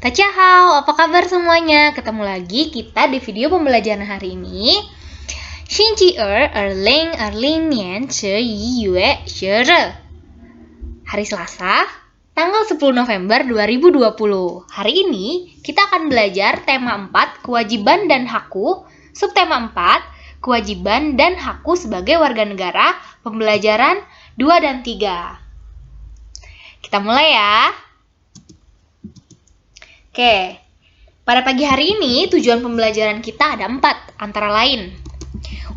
Hao, apa kabar semuanya? Ketemu lagi kita di video pembelajaran hari ini. Nian Yue Hari Selasa, tanggal 10 November 2020. Hari ini kita akan belajar tema 4, kewajiban dan hakku, subtema 4, kewajiban dan hakku sebagai warga negara, pembelajaran 2 dan 3. Kita mulai ya. Oke, pada pagi hari ini tujuan pembelajaran kita ada 4, antara lain.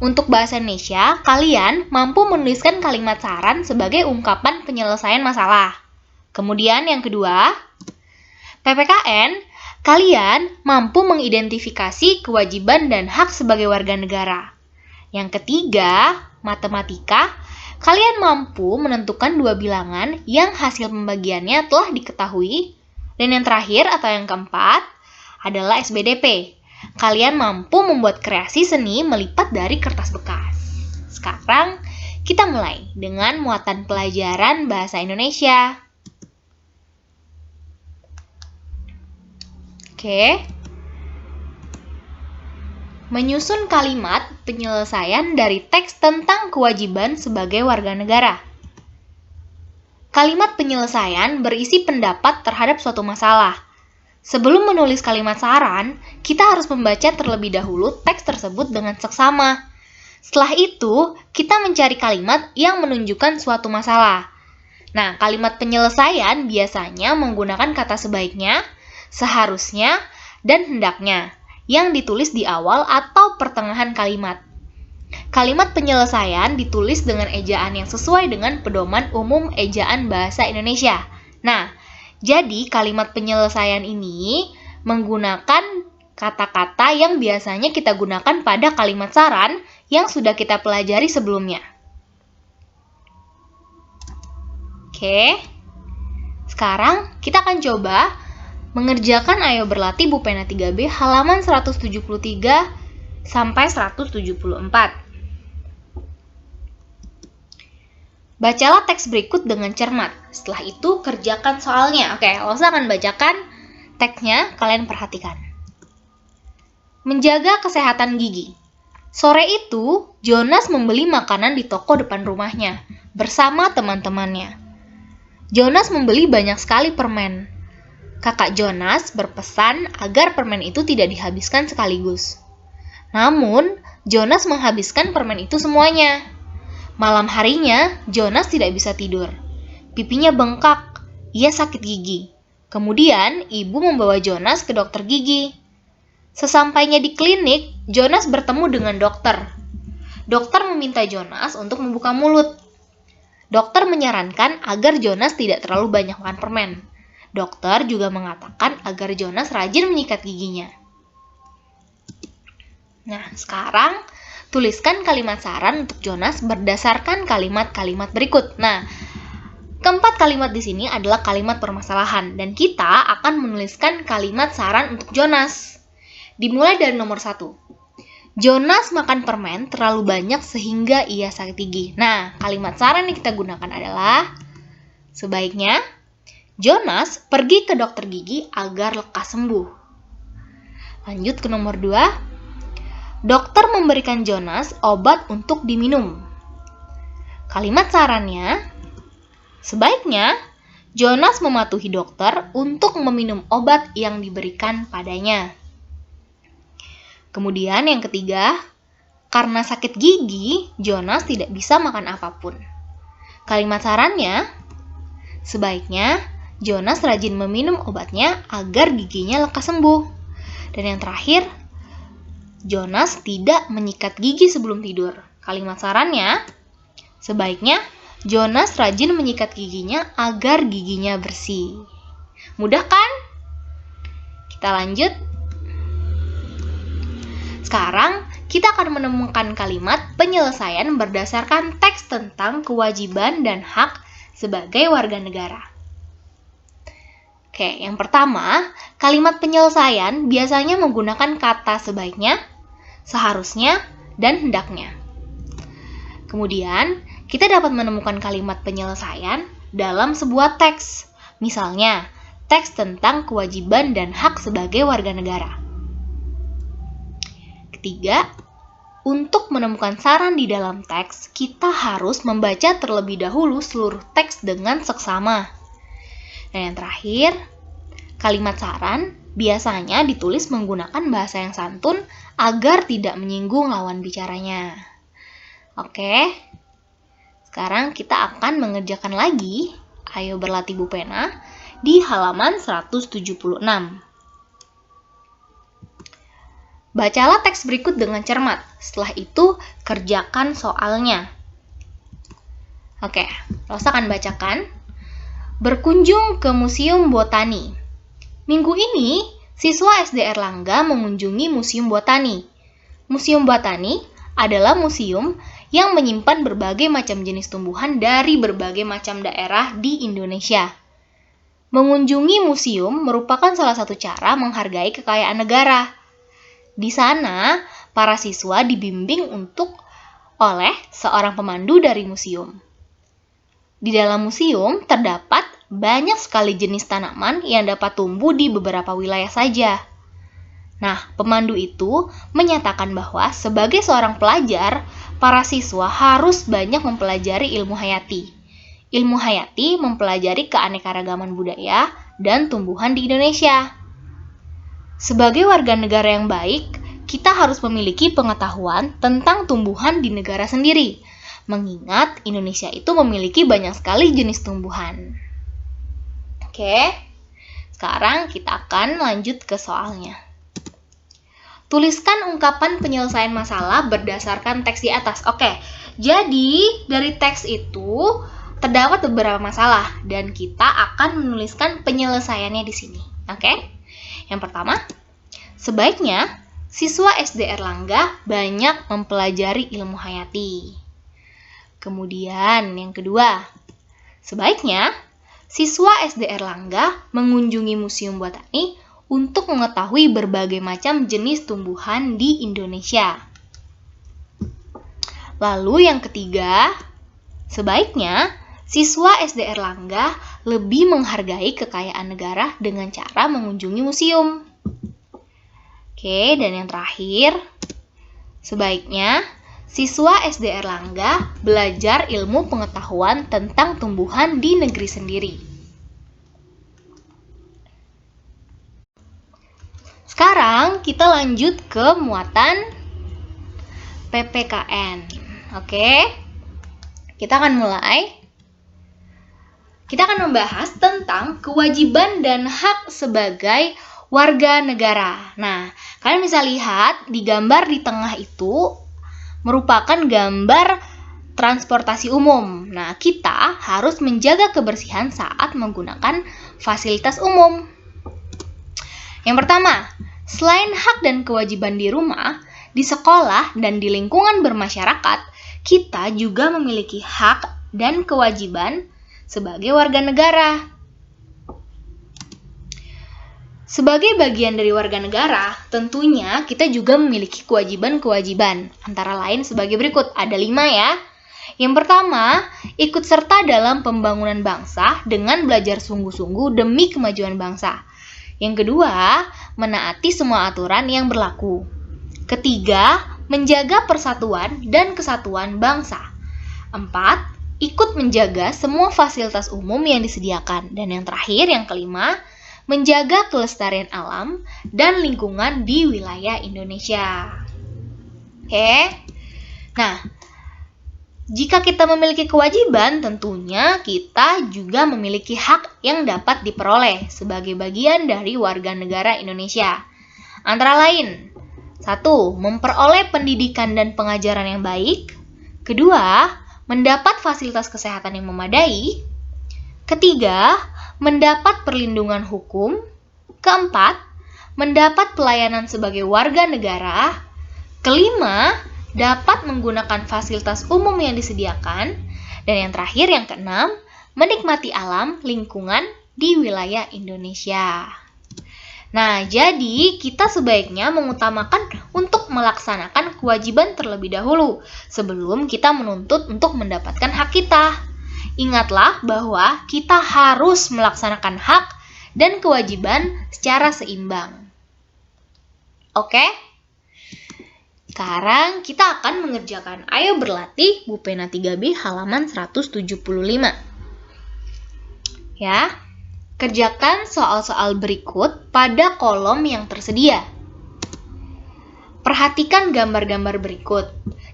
Untuk bahasa Indonesia, kalian mampu menuliskan kalimat saran sebagai ungkapan penyelesaian masalah. Kemudian yang kedua, PPKN, kalian mampu mengidentifikasi kewajiban dan hak sebagai warga negara. Yang ketiga, matematika, kalian mampu menentukan 2 bilangan yang hasil pembagiannya telah diketahui. Dan yang terakhir atau yang keempat adalah SBDP. Kalian mampu membuat kreasi seni melipat dari kertas bekas. Sekarang kita mulai dengan muatan pelajaran bahasa Indonesia. Oke. Menyusun kalimat penyelesaian dari teks tentang kewajiban sebagai warga negara. Kalimat penyelesaian berisi pendapat terhadap suatu masalah. Sebelum menulis kalimat saran, kita harus membaca terlebih dahulu teks tersebut dengan seksama. Setelah itu, kita mencari kalimat yang menunjukkan suatu masalah. Nah, kalimat penyelesaian biasanya menggunakan kata sebaiknya, seharusnya, dan hendaknya, yang ditulis di awal atau pertengahan kalimat. Kalimat penyelesaian ditulis dengan ejaan yang sesuai dengan pedoman umum ejaan bahasa Indonesia. Nah, jadi kalimat penyelesaian ini menggunakan kata-kata yang biasanya kita gunakan pada kalimat saran yang sudah kita pelajari sebelumnya. Oke, sekarang kita akan coba mengerjakan Ayo Berlatih Bu Pena 3B halaman 173 sampai 174. Bacalah teks berikut dengan cermat. Setelah itu, kerjakan soalnya. Oke, Losa akan bacakan teksnya, kalian perhatikan. Menjaga kesehatan gigi. Sore itu, Jonas membeli makanan di toko depan rumahnya bersama teman-temannya. Jonas membeli banyak sekali permen. Kakak Jonas berpesan agar permen itu tidak dihabiskan sekaligus. Namun, Jonas menghabiskan permen itu semuanya. Malam harinya, Jonas tidak bisa tidur. Pipinya bengkak, ia sakit gigi. Kemudian, ibu membawa Jonas ke dokter gigi. Sesampainya di klinik, Jonas bertemu dengan dokter. Dokter meminta Jonas untuk membuka mulut. Dokter menyarankan agar Jonas tidak terlalu banyak makan permen. Dokter juga mengatakan agar Jonas rajin menyikat giginya. Nah, sekarang tuliskan kalimat saran untuk Jonas berdasarkan kalimat-kalimat berikut. Nah, keempat kalimat di sini adalah kalimat permasalahan dan kita akan menuliskan kalimat saran untuk Jonas. Dimulai dari nomor 1. Jonas makan permen terlalu banyak sehingga ia sakit gigi. Nah, kalimat saran yang kita gunakan adalah sebaiknya Jonas pergi ke dokter gigi agar lekas sembuh. Lanjut ke nomor 2. Dokter memberikan Jonas obat untuk diminum. Kalimat sarannya, sebaiknya Jonas mematuhi dokter untuk meminum obat yang diberikan padanya. Kemudian yang ketiga, karena sakit gigi, Jonas tidak bisa makan apapun. Kalimat sarannya, sebaiknya Jonas rajin meminum obatnya agar giginya lekas sembuh. Dan yang terakhir, Jonas tidak menyikat gigi sebelum tidur. Kalimat sarannya, sebaiknya Jonas rajin menyikat giginya agar giginya bersih. Mudah kan? Kita lanjut. Sekarang kita akan menemukan kalimat penyelesaian berdasarkan teks tentang kewajiban dan hak sebagai warga negara. Oke, yang pertama, kalimat penyelesaian biasanya menggunakan kata sebaiknya, seharusnya, dan hendaknya. Kemudian, kita dapat menemukan kalimat penyelesaian dalam sebuah teks. Misalnya, teks tentang kewajiban dan hak sebagai warga negara. Ketiga, untuk menemukan saran di dalam teks, kita harus membaca terlebih dahulu seluruh teks dengan seksama. Dan yang terakhir, kalimat saran biasanya ditulis menggunakan bahasa yang santun agar tidak menyinggung lawan bicaranya. Oke, sekarang kita akan mengerjakan lagi. Ayo berlatih Bu Pena di halaman 176. Bacalah teks berikut dengan cermat. Setelah itu, kerjakan soalnya. Oke, Rosa akan bacakan. Berkunjung ke Museum Botani. Minggu ini, siswa SD Erlangga mengunjungi Museum Botani. Museum Botani adalah museum yang menyimpan berbagai macam jenis tumbuhan dari berbagai macam daerah di Indonesia. Mengunjungi museum merupakan salah satu cara menghargai kekayaan negara. Di sana, para siswa dibimbing oleh seorang pemandu dari museum. Di dalam museum terdapat banyak sekali jenis tanaman yang dapat tumbuh di beberapa wilayah saja. Nah, pemandu itu menyatakan bahwa sebagai seorang pelajar, para siswa harus banyak mempelajari ilmu hayati. Ilmu hayati mempelajari keanekaragaman budaya dan tumbuhan di Indonesia. Sebagai warga negara yang baik, kita harus memiliki pengetahuan tentang tumbuhan di negara sendiri, mengingat Indonesia itu memiliki banyak sekali jenis tumbuhan. Oke, sekarang kita akan lanjut ke soalnya. Tuliskan ungkapan penyelesaian masalah berdasarkan teks di atas. Oke, jadi dari teks itu terdapat beberapa masalah dan kita akan menuliskan penyelesaiannya di sini. Oke? Yang pertama, sebaiknya siswa SD Erlangga banyak mempelajari ilmu hayati. Kemudian yang kedua, sebaiknya siswa SD Erlangga mengunjungi Museum Botani untuk mengetahui berbagai macam jenis tumbuhan di Indonesia. Lalu yang ketiga, sebaiknya siswa SD Erlangga lebih menghargai kekayaan negara dengan cara mengunjungi museum. Oke, dan yang terakhir, sebaiknya siswa SD Erlangga belajar ilmu pengetahuan tentang tumbuhan di negeri sendiri. Sekarang kita lanjut ke muatan PPKN. Oke, kita akan mulai. Kita akan membahas tentang kewajiban dan hak sebagai warga negara. Nah, kalian bisa lihat di gambar di tengah itu merupakan gambar transportasi umum. Nah, kita harus menjaga kebersihan saat menggunakan fasilitas umum. Yang pertama, selain hak dan kewajiban di rumah, di sekolah, dan di lingkungan bermasyarakat, kita juga memiliki hak dan kewajiban sebagai warga negara. Sebagai bagian dari warga negara, tentunya kita juga memiliki kewajiban-kewajiban. Antara lain sebagai berikut, ada 5 ya. Yang pertama, ikut serta dalam pembangunan bangsa dengan belajar sungguh-sungguh demi kemajuan bangsa. Yang kedua, menaati semua aturan yang berlaku. Ketiga, menjaga persatuan dan kesatuan bangsa. 4, ikut menjaga semua fasilitas umum yang disediakan. Dan yang terakhir, yang kelima, menjaga kelestarian alam dan lingkungan di wilayah Indonesia. Oke. Nah, jika kita memiliki kewajiban, tentunya kita juga memiliki hak yang dapat diperoleh sebagai bagian dari warga negara Indonesia. Antara lain, 1. Memperoleh pendidikan dan pengajaran yang baik. 2. Mendapat fasilitas kesehatan yang memadai. 3. Mendapat perlindungan hukum. 4. Mendapat pelayanan sebagai warga negara. 5. Dapat menggunakan fasilitas umum yang disediakan. Dan yang terakhir, yang keenam, menikmati alam lingkungan di wilayah Indonesia. Nah, jadi kita sebaiknya mengutamakan untuk melaksanakan kewajiban terlebih dahulu sebelum kita menuntut untuk mendapatkan hak kita. Ingatlah bahwa kita harus melaksanakan hak dan kewajiban secara seimbang. Oke? Sekarang kita akan mengerjakan Ayo Berlatih Bu Pena 3B halaman 175. Ya, kerjakan soal-soal berikut pada kolom yang tersedia. Perhatikan gambar-gambar berikut.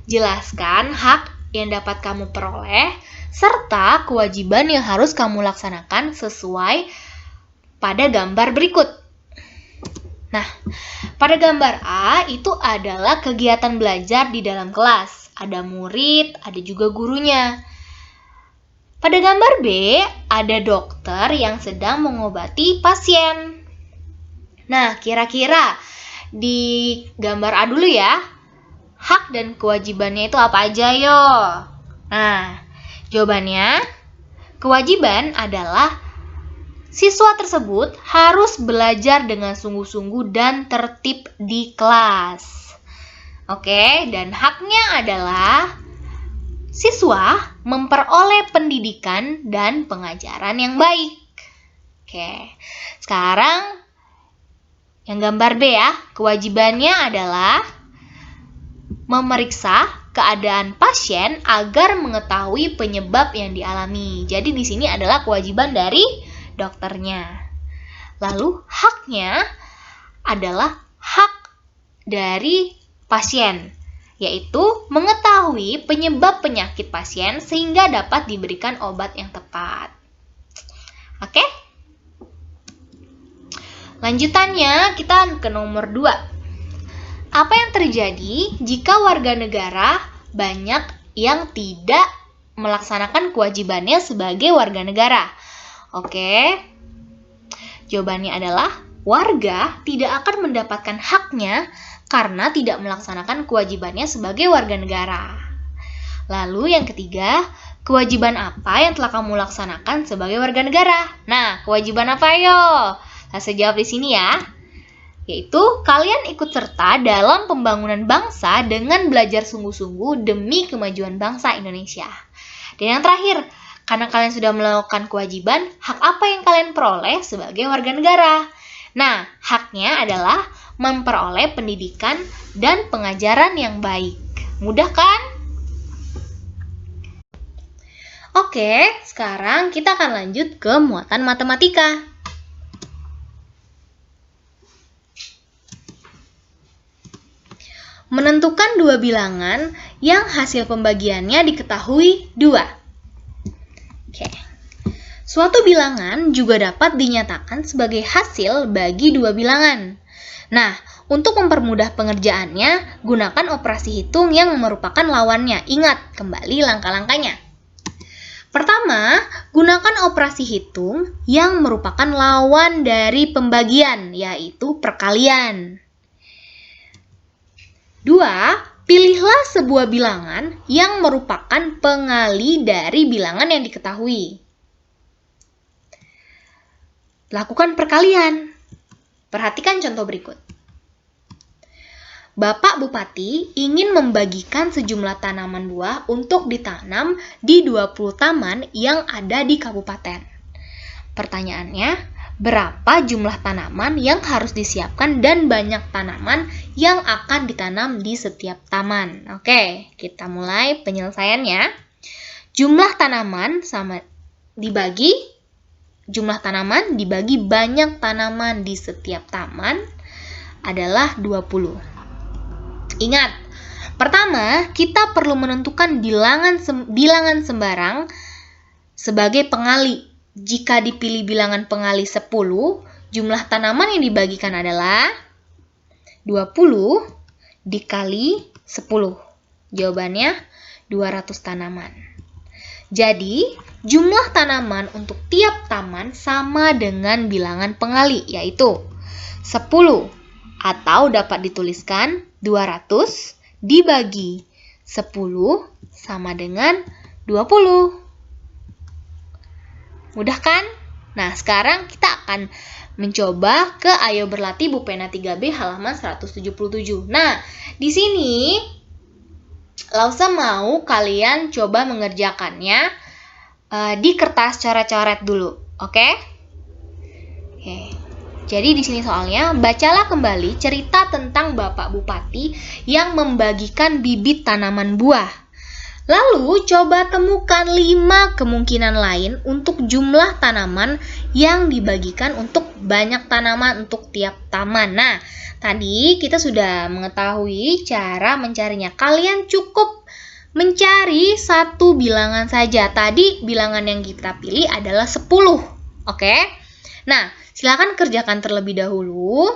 Jelaskan hak yang dapat kamu peroleh, serta kewajiban yang harus kamu laksanakan sesuai pada gambar berikut. Nah, pada gambar A itu adalah kegiatan belajar di dalam kelas. Ada murid, ada juga gurunya. Pada gambar B, ada dokter yang sedang mengobati pasien. Nah, kira-kira di gambar A dulu ya, hak dan kewajibannya itu apa aja yo? Nah, jawabannya, kewajiban adalah siswa tersebut harus belajar dengan sungguh-sungguh dan tertib di kelas. Oke, dan haknya adalah siswa memperoleh pendidikan dan pengajaran yang baik. Oke, sekarang yang gambar B ya, kewajibannya adalah memeriksa keadaan pasien agar mengetahui penyebab yang dialami. Jadi di sini adalah kewajiban dari dokternya. Lalu haknya adalah hak dari pasien, yaitu mengetahui penyebab penyakit pasien sehingga dapat diberikan obat yang tepat. Oke? Lanjutannya kita ke nomor 2. Apa yang terjadi jika warga negara banyak yang tidak melaksanakan kewajibannya sebagai warga negara? Oke, jawabannya adalah warga tidak akan mendapatkan haknya karena tidak melaksanakan kewajibannya sebagai warga negara. Lalu yang ketiga, kewajiban apa yang telah kamu laksanakan sebagai warga negara? Nah, kewajiban apa yo? Langsung jawab di sini ya. Yaitu kalian ikut serta dalam pembangunan bangsa dengan belajar sungguh-sungguh demi kemajuan bangsa Indonesia. Dan yang terakhir, karena kalian sudah melakukan kewajiban, hak apa yang kalian peroleh sebagai warga negara? Nah, haknya adalah memperoleh pendidikan dan pengajaran yang baik. Mudah kan? Oke, sekarang kita akan lanjut ke muatan matematika. Menentukan dua bilangan yang hasil pembagiannya diketahui 2. Oke. Suatu bilangan juga dapat dinyatakan sebagai hasil bagi dua bilangan. Nah, untuk mempermudah pengerjaannya, gunakan operasi hitung yang merupakan lawannya. Ingat kembali langkah-langkahnya. Pertama, gunakan operasi hitung yang merupakan lawan dari pembagian, yaitu perkalian. 2. Pilihlah sebuah bilangan yang merupakan pengali dari bilangan yang diketahui. Lakukan perkalian. Perhatikan contoh berikut. Bapak Bupati ingin membagikan sejumlah tanaman buah untuk ditanam di 20 taman yang ada di kabupaten. Pertanyaannya, berapa jumlah tanaman yang harus disiapkan dan banyak tanaman yang akan ditanam di setiap taman? Oke, kita mulai penyelesaiannya. Jumlah tanaman dibagi banyak tanaman di setiap taman adalah 20. Ingat, pertama kita perlu menentukan bilangan sembarang sebagai pengali. Jika dipilih bilangan pengali 10, jumlah tanaman yang dibagikan adalah 20 dikali 10. Jawabannya 200 tanaman. Jadi, jumlah tanaman untuk tiap taman sama dengan bilangan pengali, yaitu 10, atau dapat dituliskan 200 dibagi 10 sama dengan 20. Mudah kan? Nah, sekarang kita akan mencoba ke Ayo Berlatih Bu Pena 3B halaman 177. Nah, di sini Lausa mau kalian coba mengerjakannya di kertas coret-coret dulu, oke? Oke. Jadi di sini soalnya, bacalah kembali cerita tentang Bapak Bupati yang membagikan bibit tanaman buah. Lalu coba temukan 5 kemungkinan lain untuk jumlah tanaman yang dibagikan untuk banyak tanaman untuk tiap taman. Nah, tadi kita sudah mengetahui cara mencarinya. Kalian cukup mencari satu bilangan saja. Tadi bilangan yang kita pilih adalah 10. Oke? Nah, silakan kerjakan terlebih dahulu.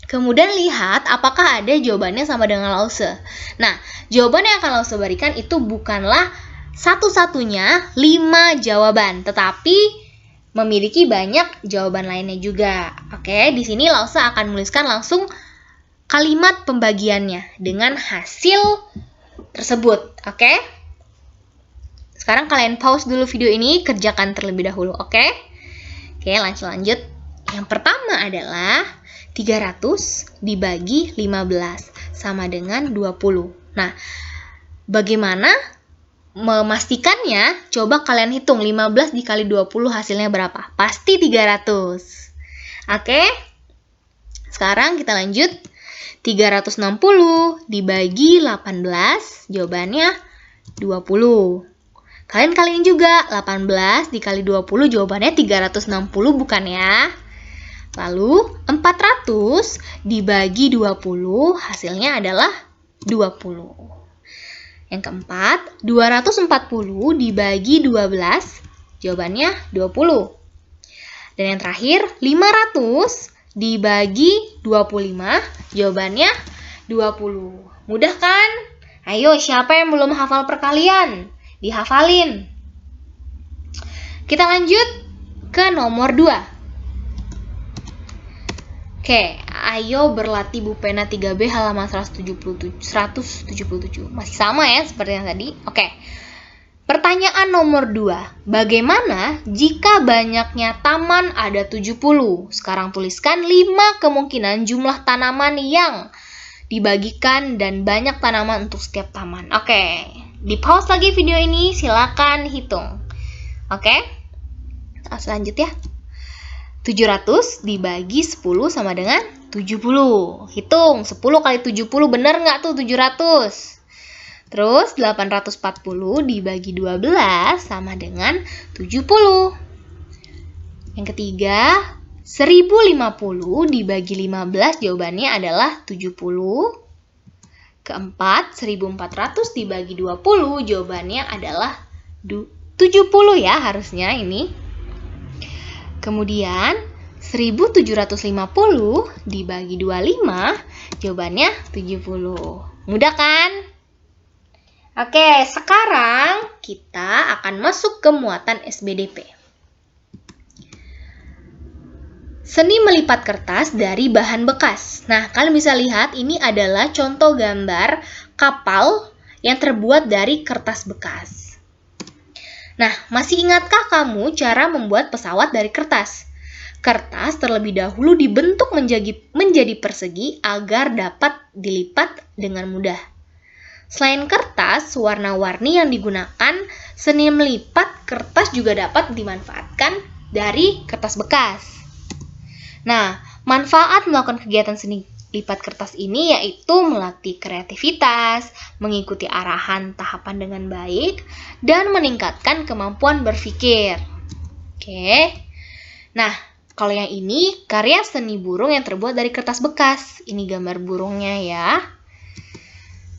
Kemudian lihat apakah ada jawabannya sama dengan Lause. Nah, jawaban yang akan Lause berikan itu bukanlah satu-satunya 5 jawaban, tetapi memiliki banyak jawaban lainnya juga. Oke, di sini Lause akan menuliskan langsung kalimat pembagiannya dengan hasil tersebut. Oke? Sekarang kalian pause dulu video ini, kerjakan terlebih dahulu. Oke, lanjut. Yang pertama adalah 300 dibagi 15 sama dengan 20. Nah, bagaimana memastikannya? Coba kalian hitung 15 dikali 20 hasilnya berapa? Pasti 300. Oke? Sekarang kita lanjut. 360 dibagi 18, jawabannya 20. Kalian juga, 18 dikali 20 jawabannya 360 bukan ya? Lalu 400 dibagi 20 hasilnya adalah 20. Yang keempat, 240 dibagi 12 jawabannya 20. Dan yang terakhir, 500 dibagi 25 jawabannya 20. Mudah kan? Ayo, siapa yang belum hafal perkalian? Dihafalin. Kita lanjut ke nomor 2. Oke, ayo berlatih Bu Pena 3B halaman 177. Masih sama ya seperti yang tadi. Oke. Pertanyaan nomor 2. Bagaimana jika banyaknya taman ada 70? Sekarang tuliskan 5 kemungkinan jumlah tanaman yang dibagikan dan banyak tanaman untuk setiap taman. Oke. Di pause lagi video ini, silakan hitung. Oke? Langsung lanjut ya. 700 dibagi 10 sama dengan 70. Hitung, 10 kali 70 bener nggak tuh 700? Terus 840 dibagi 12 sama dengan 70. Yang ketiga, 1050 dibagi 15 jawabannya adalah 70. Keempat, 1400 dibagi 20 jawabannya adalah 70 ya harusnya ini. Kemudian 1750 dibagi 25 jawabannya 70. Mudah kan? Oke, sekarang kita akan masuk ke muatan SBDP. Seni melipat kertas dari bahan bekas. Nah, kalian bisa lihat ini adalah contoh gambar kapal yang terbuat dari kertas bekas. Nah, masih ingatkah kamu cara membuat pesawat dari kertas? Kertas terlebih dahulu dibentuk menjadi persegi agar dapat dilipat dengan mudah. Selain kertas, warna-warni yang digunakan, seni melipat kertas juga dapat dimanfaatkan dari kertas bekas. Nah, manfaat melakukan kegiatan seni lipat kertas ini yaitu melatih kreativitas, mengikuti arahan tahapan dengan baik, dan meningkatkan kemampuan berpikir. Oke. Nah, kalau yang ini karya seni burung yang terbuat dari kertas bekas. Ini gambar burungnya ya.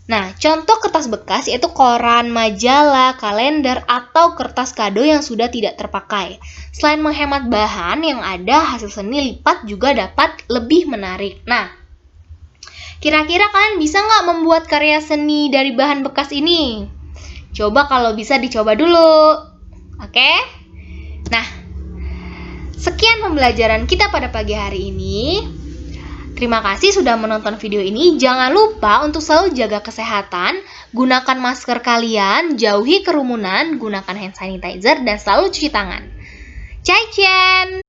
Nah, contoh kertas bekas yaitu koran, majalah, kalender, atau kertas kado yang sudah tidak terpakai. Selain menghemat bahan yang ada, hasil seni lipat juga dapat lebih menarik. Nah, kira-kira kalian bisa nggak membuat karya seni dari bahan bekas ini? Coba kalau bisa dicoba dulu. Oke? Nah, sekian pembelajaran kita pada pagi hari ini. Terima kasih sudah menonton video ini. Jangan lupa untuk selalu jaga kesehatan, gunakan masker kalian, jauhi kerumunan, gunakan hand sanitizer, dan selalu cuci tangan. Cai Cian!